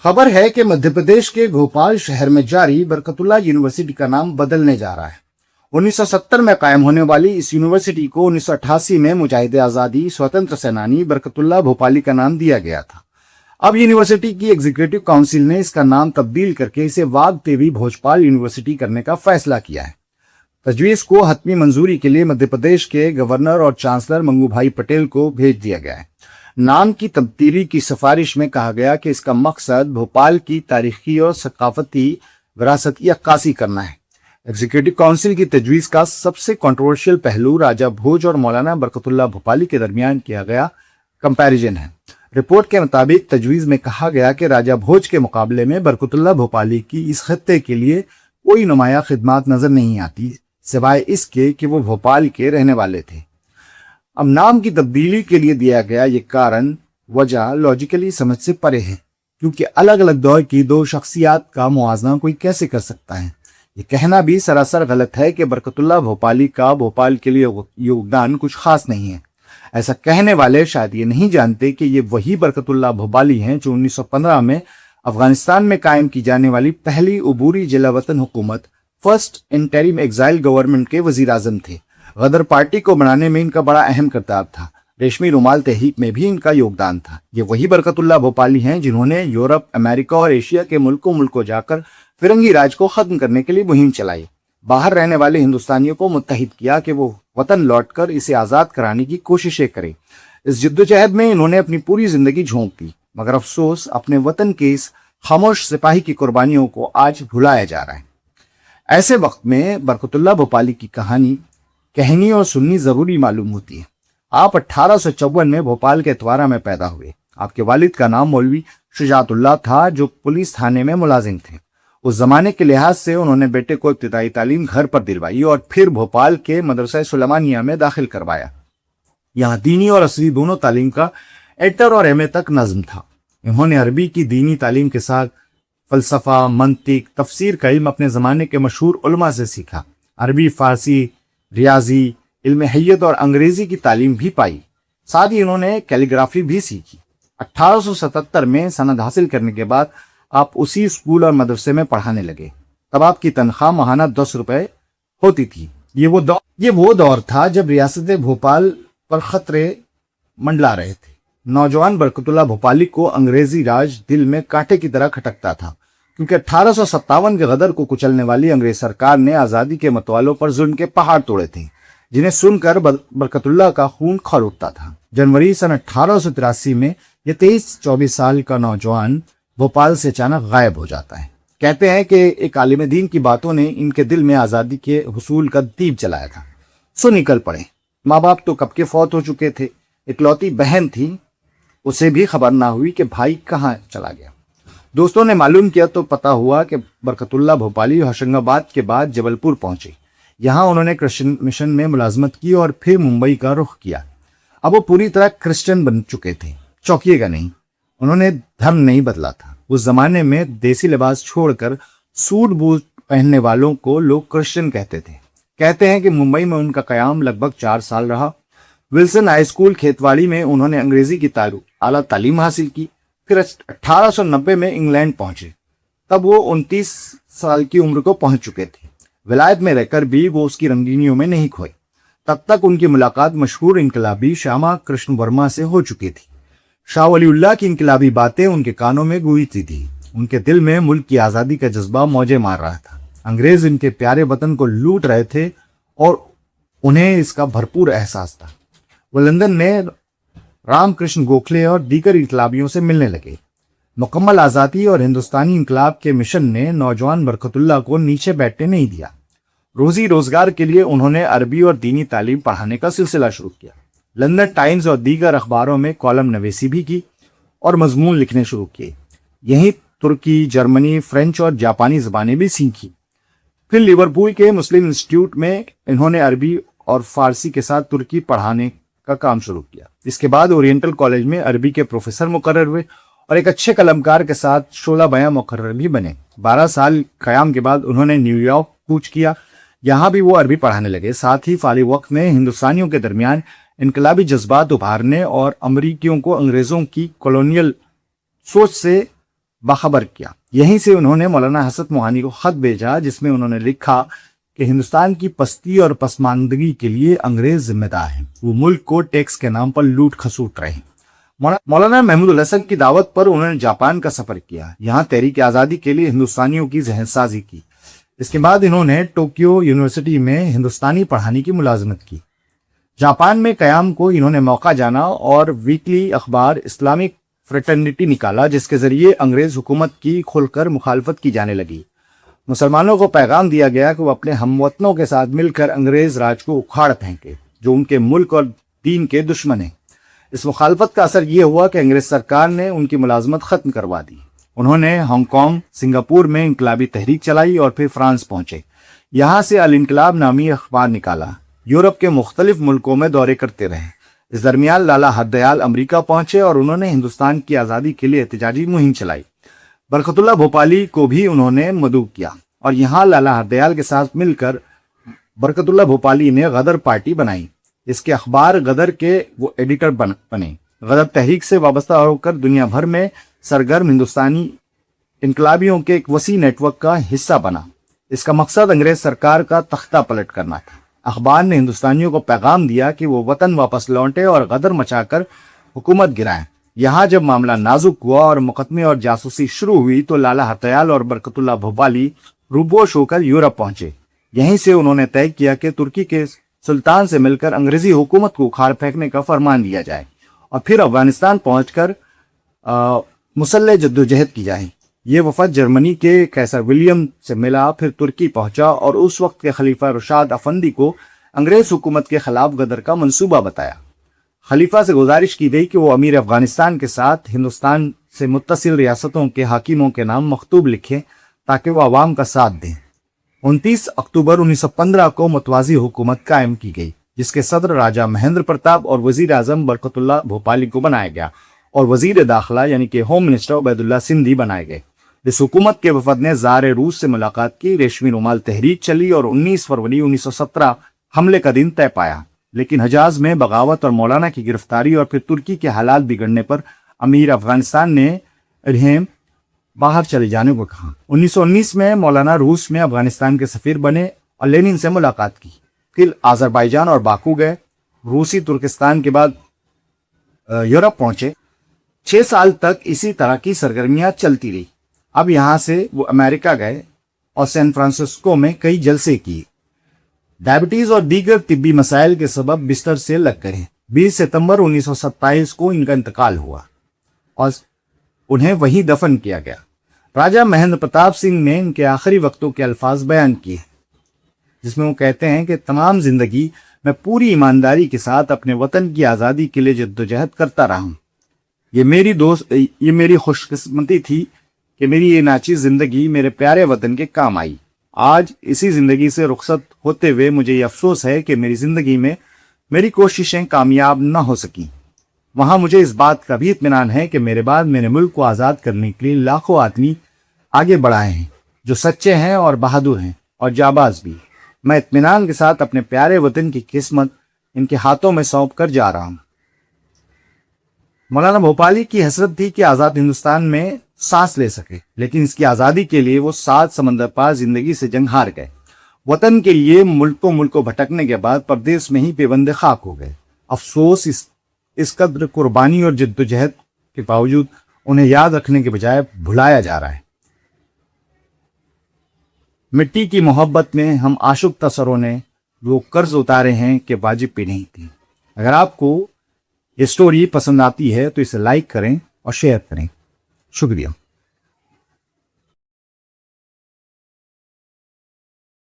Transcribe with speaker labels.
Speaker 1: खबर है कि मध्य प्रदेश के भोपाल शहर में जारी बरकतुल्लाह यूनिवर्सिटी का नाम बदलने जा रहा है। 1970 में कायम होने वाली इस यूनिवर्सिटी को 1988 में मुजाहिद आज़ादी स्वतंत्र सेनानी बरकतुल्लाह भोपाली का नाम दिया गया था। अब यूनिवर्सिटी की एग्जीक्यूटिव काउंसिल ने इसका नाम तब्दील करके इसे वाघ देवी भोजपाल यूनिवर्सिटी करने का फैसला किया है। तजवीज़ को हतमी मंजूरी के लिए मध्य प्रदेश के गवर्नर और चांसलर मंगू भाई पटेल को भेज दिया गया है। नाम की तब्दीली की सिफारिश में कहा गया कि इसका मकसद भोपाल की तारीखी और सकाफती विरासत की अक्कासी करना है। एग्जीक्यूटिव काउंसिल की तजवीज़ का सबसे कंट्रोवर्शियल पहलू राजा भोज और मौलाना बरकतुल्लाह भोपाली के दरमियान किया गया कंपैरिजन है। रिपोर्ट के मुताबिक तजवीज़ में कहा गया कि राजा भोज के मुकाबले में बरकतुल्लाह भोपाली की इस खत्ते के लिए कोई नुमाया खिदमात नजर नहीं आती, सिवाय इसके कि वो भोपाल के रहने वाले थे। अब नाम की तब्दीली के लिए दिया गया ये कारण वजह लॉजिकली समझ से परे है, क्योंकि अलग अलग दौर की दो शख्सियात का मुआवजा कोई कैसे कर सकता है। ये कहना भी सरासर गलत है कि बरकतुल्लाह भोपाली का भोपाल के लिए योगदान कुछ खास नहीं है। ऐसा कहने वाले शायद ये नहीं जानते कि ये वही बरकतुल्लाह भोपाली हैं जो 1915 में अफगानिस्तान में कायम की जाने वाली पहली उबूरी जलावतन हुकूमत फर्स्ट इंटरिम एग्जाइल गवर्नमेंट के वजीर आजम थे। गदर पार्टी को बनाने में इनका बड़ा अहम किरदार था। रेशमी रुमाल तहरीक में भी इनका योगदान था। ये वही बरकतुल्लाह भोपाली हैं जिन्होंने यूरोप, अमेरिका और एशिया के मुल्कों जाकर फिरंगी राज को खत्म करने के लिए मुहिम चलाई। बाहर रहने वाले हिंदुस्तानियों को मुत्तहिद किया कि वो वतन लौटकर इसे आज़ाद कराने की कोशिशें करें। इस जद्दोजहद में इन्होंने अपनी पूरी जिंदगी झोंक दी, मगर अफसोस अपने वतन के इस खामोश सिपाही की कुर्बानियों को आज भुलाया जा रहा है। ऐसे वक्त में बरकतुल्लाह भोपाली की कहानी कहनी और सुननी जरूरी मालूम होती है। आप 1854 में भोपाल के इतवारा में पैदा हुए। आपके वालिद का नाम मौलवी शुजातुल्लाह था, जो पुलिस थाने में मुलाजिम थे। उस जमाने के लिहाज से उन्होंने बेटे को इब्तिदाई तालीम घर पर दिलवाई और फिर भोपाल के मदरसा सुलेमानिया में दाखिल करवाया। यहाँ दीनी और असली दोनों तालीम का एटर और एमए तक नज्म था। इन्होंने अरबी की दीनी तालीम के साथ फलसफा, मंतिक, तफसीर का इल्म अपने ज़माने के मशहूर उलमा से सीखा। अरबी, फारसी, रियाजी, इल्म हैयत और अंग्रेज़ी की तालीम भी पाई। साथ ही इन्होंने कैलीग्राफी भी सीखी। 1877 में सनद हासिल करने के बाद आप उसी स्कूल और मदरसे में पढ़ाने लगे। तब आपकी तनख्वाह माहाना 10 रुपए होती थी। ये वो दौर था जब रियासत भोपाल पर खतरे मंडला रहे थे। नौजवान बरकतुल्लाह भोपाली को अंग्रेजी राज दिल में कांटे की तरह खटकता था, क्योंकि 1857 के गदर को कुचलने वाली अंग्रेज सरकार ने आज़ादी के मतवालों पर जुल्म के पहाड़ तोड़े थे, जिन्हें सुनकर बरकतुल्लाह का खून खौल उठता था। जनवरी सन 1883 में यह 23-24 साल का नौजवान भोपाल से अचानक गायब हो जाता है। कहते हैं कि एक आलिम दीन की बातों ने इनके दिल में आज़ादी के हुसूल का दीप जलाया था। सो निकल पड़े। माँ बाप तो कब के फौत हो चुके थे। इकलौती बहन थी, उसे भी खबर ना हुई कि भाई कहाँ चला गया। दोस्तों ने मालूम किया तो पता हुआ कि बरकतुल्लाह भोपाली होशंगाबाद के बाद जबलपुर पहुंचे। यहाँ उन्होंने क्रिश्चियन मिशन में मुलाजमत की और फिर मुंबई का रुख किया। अब वो पूरी तरह क्रिश्चियन बन चुके थे। चौंकिएगा नहीं, उन्होंने धर्म नहीं बदला था। उस जमाने में देसी लिबास छोड़कर सूट बूट पहनने वालों को लोग क्रिश्चियन कहते थे। कहते हैं कि मुंबई में उनका कयाम लगभग 4 साल रहा। विल्सन हाई स्कूल खेतवाड़ी में उन्होंने अंग्रेजी की आला तालीम हासिल की। फिर 1890 में इंग्लैंड पहुंचे। तब वो 29 साल की उम्र को पहुंच चुके थे। विलायत में रहकर भी वो उसकी रंगीनियों में नहीं खोए। तब तक उनकी मुलाकात मशहूर इनकलाबी श्यामा कृष्ण वर्मा से हो चुकी थी। शाह वलीउल्लाह की इनकलाबी बातें उनके कानों में गूंजती थी। उनके दिल में मुल्क की आज़ादी का जज्बा मौजे मार रहा था। अंग्रेज इनके प्यारे वतन को लूट रहे थे और उन्हें इसका भरपूर एहसास था। वो लंदन में रामकृष्ण गोखले और दीगर इनकलाबियों से मिलने लगे। मुकम्मल आज़ादी और हिंदुस्तानी इनकलाब के मिशन ने नौजवान बरकतुल्लाह को नीचे बैठने नहीं दिया। रोजी रोजगार के लिए उन्होंने अरबी और दीनी तालीम पढ़ाने का सिलसिला शुरू किया। लंदन टाइम्स और दीगर अखबारों में कॉलम नवीसी भी की और मजमून लिखने शुरू किए। यहीं तुर्की, जर्मनी, फ्रेंच और जापानी ज़बानें भी सीखी। फिर लिवरपूल के मुस्लिम इंस्टीट्यूट में इन्होंने अरबी और फारसी के साथ तुर्की पढ़ाने का काम शुरू किया। इसके बाद ओरिएंटल कॉलेज में अरबी के प्रोफेसर मुकर्रर हुए और एक अच्छे कलमकार के साथ शोला बयां मुकर्रर भी बने। 12 साल क़याम के बाद उन्होंने न्यूयॉर्क कूच किया। यहाँ भी वो अरबी पढ़ाने लगे। साथ ही फाली वक्त में हिंदुस्तानियों के दरमियान इनकलाबी जज्बात उभारने और अमरीकियों को अंग्रेज़ों की कॉलोनियल सोच से باخبر کیا۔ یہیں سے انہوں نے مولانا حسرت موہانی کو خط بھیجا جس میں انہوں نے لکھا کہ ہندوستان کی پستی اور پسماندگی کے لیے انگریز ذمہ دار ہیں، وہ ملک کو ٹیکس کے نام پر لوٹ کھسوٹ رہے ہیں۔ مولانا محمود الحسن کی دعوت پر انہوں نے جاپان کا سفر کیا، یہاں تحریک آزادی کے لیے ہندوستانیوں کی ذہن سازی کی۔ اس کے بعد انہوں نے ٹوکیو یونیورسٹی میں ہندوستانی پڑھانے کی ملازمت کی۔ جاپان میں قیام کو انہوں نے موقع جانا اور ویکلی اخبار اسلامک فریٹرنیٹی نکالا، جس کے ذریعے انگریز حکومت کی کھل کر مخالفت کی جانے لگی۔ مسلمانوں کو پیغام دیا گیا کہ وہ اپنے ہم وطنوں کے ساتھ مل کر انگریز راج کو اکھاڑ پھینکے جو ان کے ملک اور دین کے دشمن ہیں۔ اس مخالفت کا اثر یہ ہوا کہ انگریز سرکار نے ان کی ملازمت ختم کروا دی۔ انہوں نے ہانگ کانگ، سنگاپور میں انقلابی تحریک چلائی اور پھر فرانس پہنچے۔ یہاں سے الانقلاب نامی اخبار نکالا۔ یورپ کے مختلف ملکوں میں دورے کرتے رہے۔ اس درمیان لالا ہردیال امریکہ پہنچے اور انہوں نے ہندوستان کی آزادی کے لیے احتجاجی مہم چلائی۔ برکت اللہ بھوپالی کو بھی انہوں نے مدعو کیا اور یہاں لالا ہردیال کے ساتھ مل کر برکت اللہ بھوپالی نے غدر پارٹی بنائی۔ اس کے اخبار غدر کے وہ ایڈیٹر بنے۔ غدر تحریک سے وابستہ ہو کر دنیا بھر میں سرگرم ہندوستانی انقلابیوں کے ایک وسیع نیٹ ورک کا حصہ بنا۔ اس کا مقصد انگریز سرکار کا تختہ پلٹ کرنا تھا۔ اخبار نے ہندوستانیوں کو پیغام دیا کہ وہ وطن واپس لوٹیں اور غدر مچا کر حکومت گرائیں۔ یہاں جب معاملہ نازک ہوا اور مقدمے اور جاسوسی شروع ہوئی تو لالا ہردیال اور برکت اللہ بھوپالی روبوش ہو کر یورپ پہنچے۔ یہیں سے انہوں نے طے کیا کہ ترکی کے سلطان سے مل کر انگریزی حکومت کو اکھاڑ پھینکنے کا فرمان دیا جائے اور پھر افغانستان پہنچ کر مسلح جدوجہد کی جائے۔ یہ وفد جرمنی کے قیصر ولیم سے ملا، پھر ترکی پہنچا اور اس وقت کے خلیفہ رشاد افندی کو انگریز حکومت کے خلاف غدر کا منصوبہ بتایا۔ خلیفہ سے گزارش کی گئی کہ وہ امیر افغانستان کے ساتھ ہندوستان سے متصل ریاستوں کے حاکموں کے نام مکتوب لکھیں تاکہ وہ عوام کا ساتھ دیں۔ 29 اکتوبر 1915 کو متوازی حکومت قائم کی گئی جس کے صدر راجہ مہندر پرتاپ اور وزیر اعظم برکت اللہ بھوپالی کو بنایا گیا اور وزیر داخلہ یعنی کہ ہوم منسٹر عبید اللہ سندھی بنائے گئے۔ اس حکومت کے وفد نے زار روس سے ملاقات کی، ریشمی رومال تحریک چلی اور 19 فروری 1917 حملے کا دن طے پایا، لیکن حجاز میں بغاوت اور مولانا کی گرفتاری اور پھر ترکی کے حالات بگڑنے پر امیر افغانستان نے انہیں باہر چلے جانے کو کہا۔ 1919 میں مولانا روس میں افغانستان کے سفیر بنے اور لینن سے ملاقات کی، پھر آذربائیجان اور باکو گئے۔ روسی ترکستان کے بعد یورپ پہنچے۔ 6 سال تک اسی طرح کی سرگرمیاں چلتی رہی۔ اب یہاں سے وہ امریکہ گئے اور سین فرانسسکو میں کئی جلسے کیے۔ ڈائبٹیز اور دیگر طبی مسائل کے سبب بستر سے لگ گئے۔ 20 ستمبر 1927 کو ان کا انتقال ہوا اور انہیں وہیں دفن کیا گیا۔ راجہ مہندر پرتاپ سنگھ نے ان کے آخری وقتوں کے الفاظ بیان کیے جس میں وہ کہتے ہیں کہ تمام زندگی میں پوری ایمانداری کے ساتھ اپنے وطن کی آزادی کے لیے جدوجہد کرتا رہا ہوں۔ یہ میری خوش قسمتی تھی کہ میری یہ ناچیز زندگی میرے پیارے وطن کے کام آئی۔ آج اسی زندگی سے رخصت ہوتے ہوئے مجھے یہ افسوس ہے کہ میری زندگی میں میری کوششیں کامیاب نہ ہو سکیں۔ وہاں مجھے اس بات کا بھی اطمینان ہے کہ میرے بعد میرے ملک کو آزاد کرنے کے لیے لاکھوں آدمی آگے بڑھائے ہیں جو سچے ہیں اور بہادر ہیں اور جاباز بھی۔ میں اطمینان کے ساتھ اپنے پیارے وطن کی قسمت ان کے ہاتھوں میں سونپ کر جا رہا ہوں۔ مولانا بھوپالی کی حسرت تھی کہ آزاد ہندوستان میں سانس لے سکے، لیکن اس کی آزادی کے لیے وہ 7 سمندر پار زندگی سے جنگ ہار گئے۔ وطن کے لیے ملکوں بھٹکنے کے بعد پردیس میں ہی پیوند خاک ہو گئے۔ افسوس اس قدر قربانی اور جدوجہد کے باوجود انہیں یاد رکھنے کے بجائے بھلایا جا رہا ہے۔ مٹی کی محبت میں ہم عاشق سروں نے وہ قرض اتارے ہیں کہ واجب بھی نہیں تھی۔ اگر آپ کو یہ سٹوری پسند آتی ہے تو اسے لائک کریں اور شیئر کریں۔ شکریہ۔